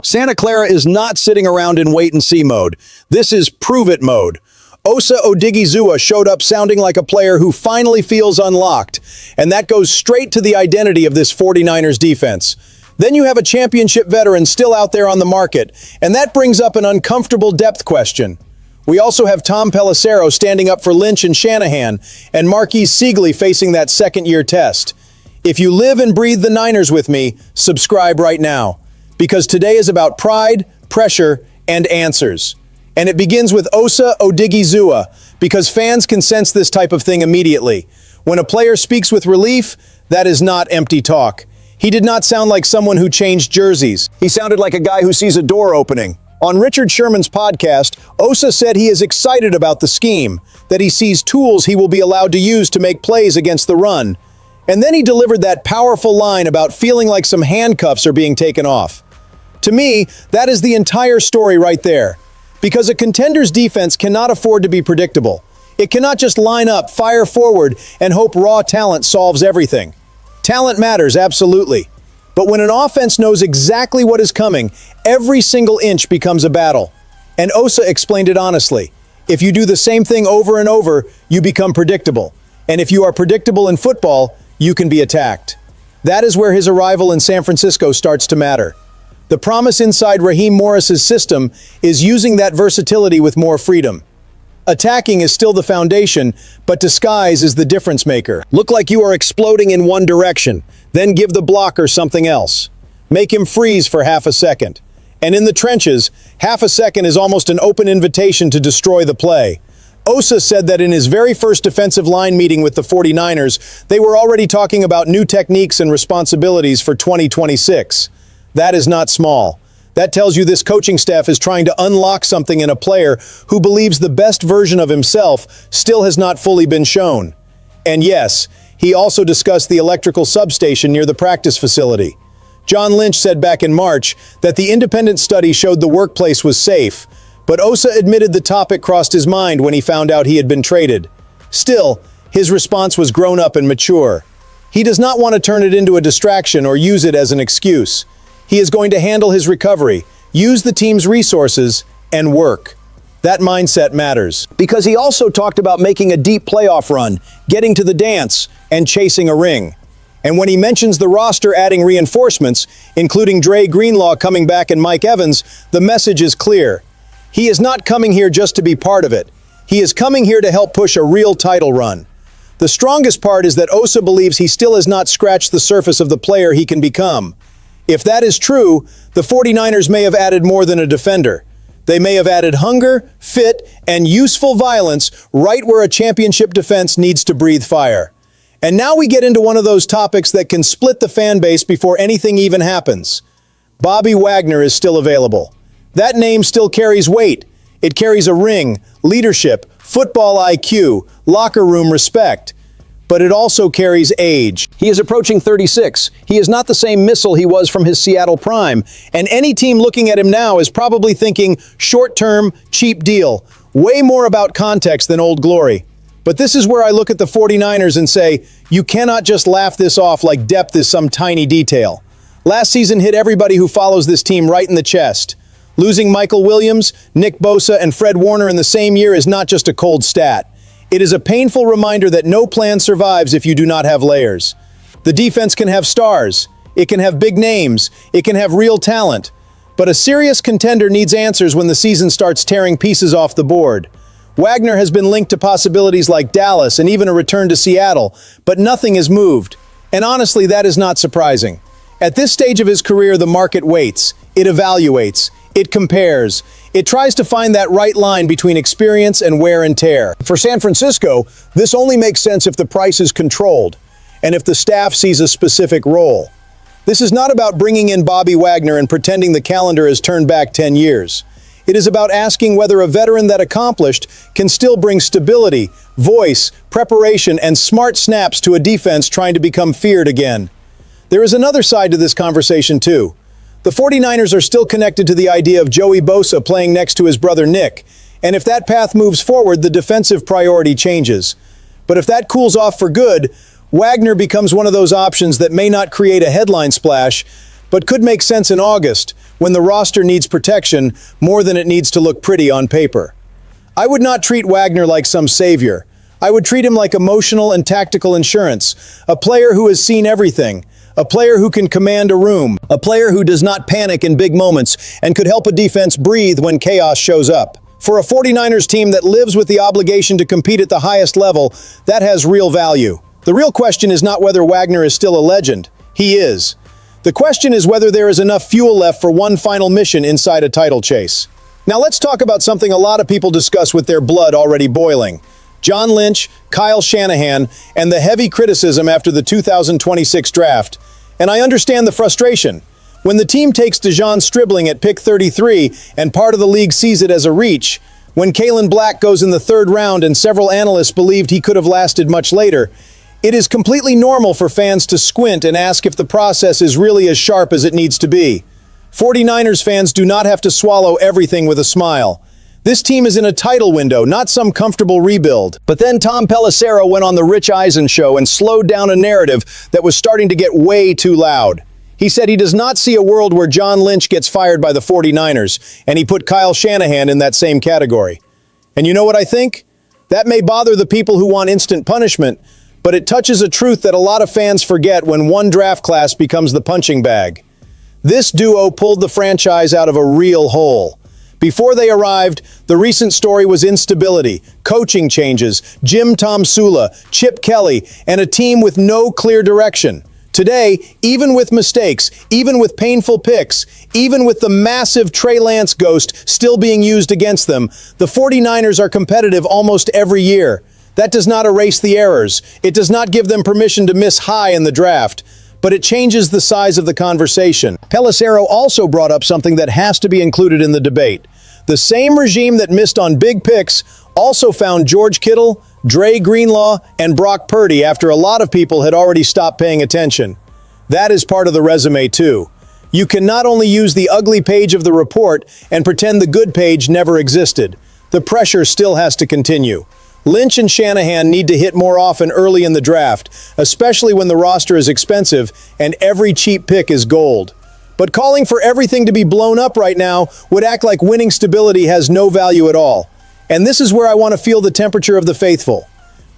Santa Clara is not sitting around in wait-and-see mode. This is prove-it mode. Osa Odighizuwa showed up sounding like a player who finally feels unlocked, and that goes straight to the identity of this 49ers defense. Then you have a championship veteran still out there on the market, and that brings up an uncomfortable depth question. We also have Tom Pelissero standing up for Lynch and Shanahan, and Marques Sigle facing that second-year test. If you live and breathe the Niners with me, subscribe right now. Because today is about pride, pressure, and answers. And it begins with Osa Odighizuwa, because fans can sense this type of thing immediately. When a player speaks with relief, that is not empty talk. He did not sound like someone who changed jerseys. He sounded like a guy who sees a door opening. On Richard Sherman's podcast, Osa said he is excited about the scheme, that he sees tools he will be allowed to use to make plays against the run. And then he delivered that powerful line about feeling like some handcuffs are being taken off. To me, that is the entire story right there. Because a contender's defense cannot afford to be predictable. It cannot just line up, fire forward, and hope raw talent solves everything. Talent matters, absolutely. But when an offense knows exactly what is coming, every single inch becomes a battle. And Osa explained it honestly. If you do the same thing over and over, you become predictable. And if you are predictable in football, you can be attacked. That is where his arrival in San Francisco starts to matter. The promise inside Raheem Morris's system is using that versatility with more freedom. Attacking is still the foundation, but disguise is the difference maker. Look like you are exploding in one direction, then give the blocker something else. Make him freeze for half a second. And in the trenches, half a second is almost an open invitation to destroy the play. Osa said that in his very first defensive line meeting with the 49ers, they were already talking about new techniques and responsibilities for 2026. That is not small. That tells you this coaching staff is trying to unlock something in a player who believes the best version of himself still has not fully been shown. And yes, he also discussed the electrical substation near the practice facility. John Lynch said back in March that the independent study showed the workplace was safe, but Osa admitted the topic crossed his mind when he found out he had been traded. Still, his response was grown up and mature. He does not want to turn it into a distraction or use it as an excuse. He is going to handle his recovery, use the team's resources, and work. That mindset matters. Because he also talked about making a deep playoff run, getting to the dance, and chasing a ring. And when he mentions the roster adding reinforcements, including Dre Greenlaw coming back and Mike Evans, the message is clear. He is not coming here just to be part of it. He is coming here to help push a real title run. The strongest part is that Osa believes he still has not scratched the surface of the player he can become. If that is true, the 49ers may have added more than a defender. They may have added hunger, fit, and useful violence right where a championship defense needs to breathe fire. And now we get into one of those topics that can split the fan base before anything even happens. Bobby Wagner is still available. That name still carries weight. It carries a ring, leadership, football IQ, locker room respect. But it also carries age. He is approaching 36. He is not the same missile he was from his Seattle prime. And any team looking at him now is probably thinking short-term, cheap deal. Way more about context than old glory. But this is where I look at the 49ers and say, you cannot just laugh this off like depth is some tiny detail. Last season hit everybody who follows this team right in the chest. Losing Michael Williams, Nick Bosa, and Fred Warner in the same year is not just a cold stat. It is a painful reminder that no plan survives if you do not have layers. The defense can have stars, it can have big names, it can have real talent. But a serious contender needs answers when the season starts tearing pieces off the board. Wagner has been linked to possibilities like Dallas and even a return to Seattle, but nothing has moved. And honestly, that is not surprising. At this stage of his career, the market waits, it evaluates, it compares. It tries to find that right line between experience and wear and tear. For San Francisco, this only makes sense if the price is controlled and if the staff sees a specific role. This is not about bringing in Bobby Wagner and pretending the calendar has turned back 10 years. It is about asking whether a veteran that accomplished can still bring stability, voice, preparation, and smart snaps to a defense trying to become feared again. There is another side to this conversation too. The 49ers are still connected to the idea of Joey Bosa playing next to his brother Nick, and if that path moves forward, the defensive priority changes. But if that cools off for good, Wagner becomes one of those options that may not create a headline splash, but could make sense in August, when the roster needs protection more than it needs to look pretty on paper. I would not treat Wagner like some savior. I would treat him like emotional and tactical insurance, a player who has seen everything, a player who can command a room, a player who does not panic in big moments and could help a defense breathe when chaos shows up. For a 49ers team that lives with the obligation to compete at the highest level, that has real value. The real question is not whether Wagner is still a legend. He is. The question is whether there is enough fuel left for one final mission inside a title chase. Now let's talk about something a lot of people discuss with their blood already boiling. John Lynch, Kyle Shanahan, and the heavy criticism after the 2026 draft. And I understand the frustration. When the team takes DeJon Stribling at pick 33 and part of the league sees it as a reach, when Kalen Black goes in the third round and several analysts believed he could have lasted much later, it is completely normal for fans to squint and ask if the process is really as sharp as it needs to be. 49ers fans do not have to swallow everything with a smile. This team is in a title window, not some comfortable rebuild. But then Tom Pelissero went on the Rich Eisen show and slowed down a narrative that was starting to get way too loud. He said he does not see a world where John Lynch gets fired by the 49ers, and he put Kyle Shanahan in that same category. And you know what I think? That may bother the people who want instant punishment, but it touches a truth that a lot of fans forget when one draft class becomes the punching bag. This duo pulled the franchise out of a real hole. Before they arrived, the recent story was instability, coaching changes, Jim Tomsula, Chip Kelly, and a team with no clear direction. Today, even with mistakes, even with painful picks, even with the massive Trey Lance ghost still being used against them, the 49ers are competitive almost every year. That does not erase the errors. It does not give them permission to miss high in the draft. But it changes the size of the conversation. Pelissero also brought up something that has to be included in the debate. The same regime that missed on big picks also found George Kittle, Dre Greenlaw, and Brock Purdy after a lot of people had already stopped paying attention. That is part of the resume too. You can not only use the ugly page of the report and pretend the good page never existed. The pressure still has to continue. Lynch and Shanahan need to hit more often early in the draft, especially when the roster is expensive and every cheap pick is gold. But calling for everything to be blown up right now would act like winning stability has no value at all. And this is where I want to feel the temperature of the faithful.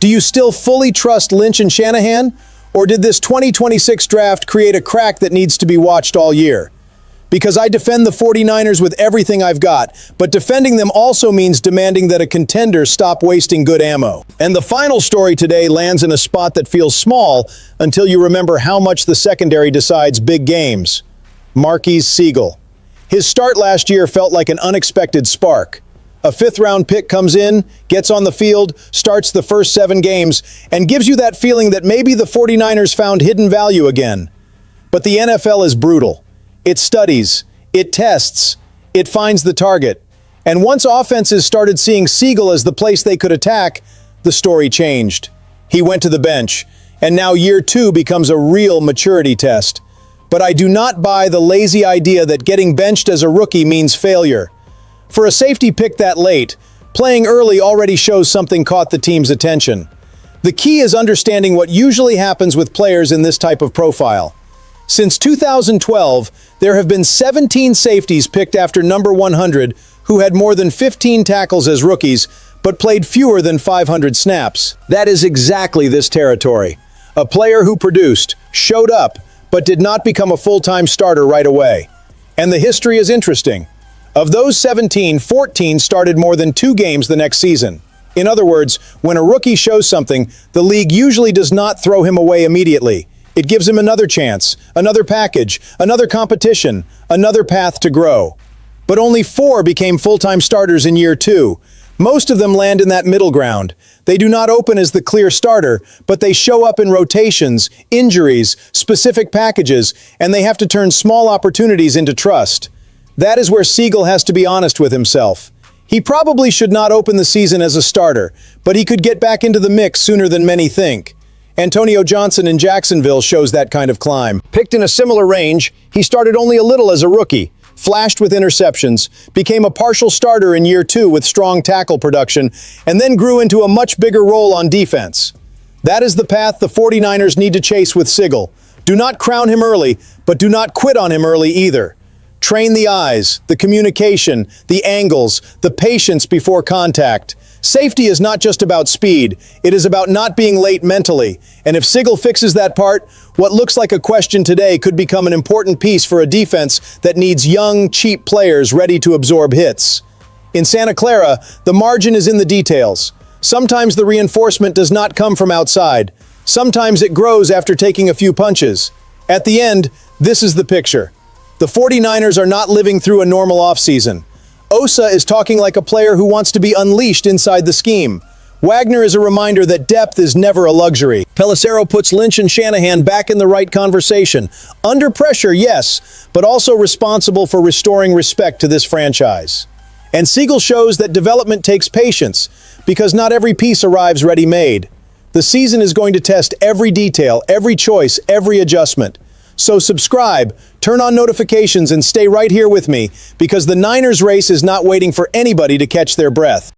Do you still fully trust Lynch and Shanahan? Or did this 2026 draft create a crack that needs to be watched all year? Because I defend the 49ers with everything I've got, but defending them also means demanding that a contender stop wasting good ammo. And the final story today lands in a spot that feels small until you remember how much the secondary decides big games. Marques Sigle. His start last year felt like an unexpected spark. A fifth-round pick comes in, gets on the field, starts the first 7 games, and gives you that feeling that maybe the 49ers found hidden value again. But the NFL is brutal. It studies, it tests, it finds the target. And once offenses started seeing Sigle as the place they could attack, the story changed. He went to the bench, and now year 2 becomes a real maturity test. But I do not buy the lazy idea that getting benched as a rookie means failure. For a safety pick that late, playing early already shows something caught the team's attention. The key is understanding what usually happens with players in this type of profile. Since 2012, there have been 17 safeties picked after number 100 who had more than 15 tackles as rookies, but played fewer than 500 snaps. That is exactly this territory. A player who produced, showed up, but did not become a full-time starter right away. And the history is interesting. Of those 17, 14 started more than 2 games the next season. In other words, when a rookie shows something, the league usually does not throw him away immediately. It gives him another chance, another package, another competition, another path to grow. But only 4 became full-time starters in year 2. Most of them land in that middle ground. They do not open as the clear starter, but they show up in rotations, injuries, specific packages, and they have to turn small opportunities into trust. That is where Sigle has to be honest with himself. He probably should not open the season as a starter, but he could get back into the mix sooner than many think. Antonio Johnson in Jacksonville shows that kind of climb. Picked in a similar range, he started only a little as a rookie, flashed with interceptions, became a partial starter in year 2 with strong tackle production, and then grew into a much bigger role on defense. That is the path the 49ers need to chase with Sigle. Do not crown him early, but do not quit on him early either. Train the eyes, the communication, the angles, the patience before contact. Safety is not just about speed, it is about not being late mentally. And if Sigle fixes that part, what looks like a question today could become an important piece for a defense that needs young, cheap players ready to absorb hits. In Santa Clara, the margin is in the details. Sometimes the reinforcement does not come from outside. Sometimes it grows after taking a few punches. At the end, this is the picture. The 49ers are not living through a normal offseason. Osa is talking like a player who wants to be unleashed inside the scheme. Wagner is a reminder that depth is never a luxury. Pelissero puts Lynch and Shanahan back in the right conversation. Under pressure, yes, but also responsible for restoring respect to this franchise. And Sigle shows that development takes patience, because not every piece arrives ready-made. The season is going to test every detail, every choice, every adjustment. So subscribe, turn on notifications, and stay right here with me, because the Niners race is not waiting for anybody to catch their breath.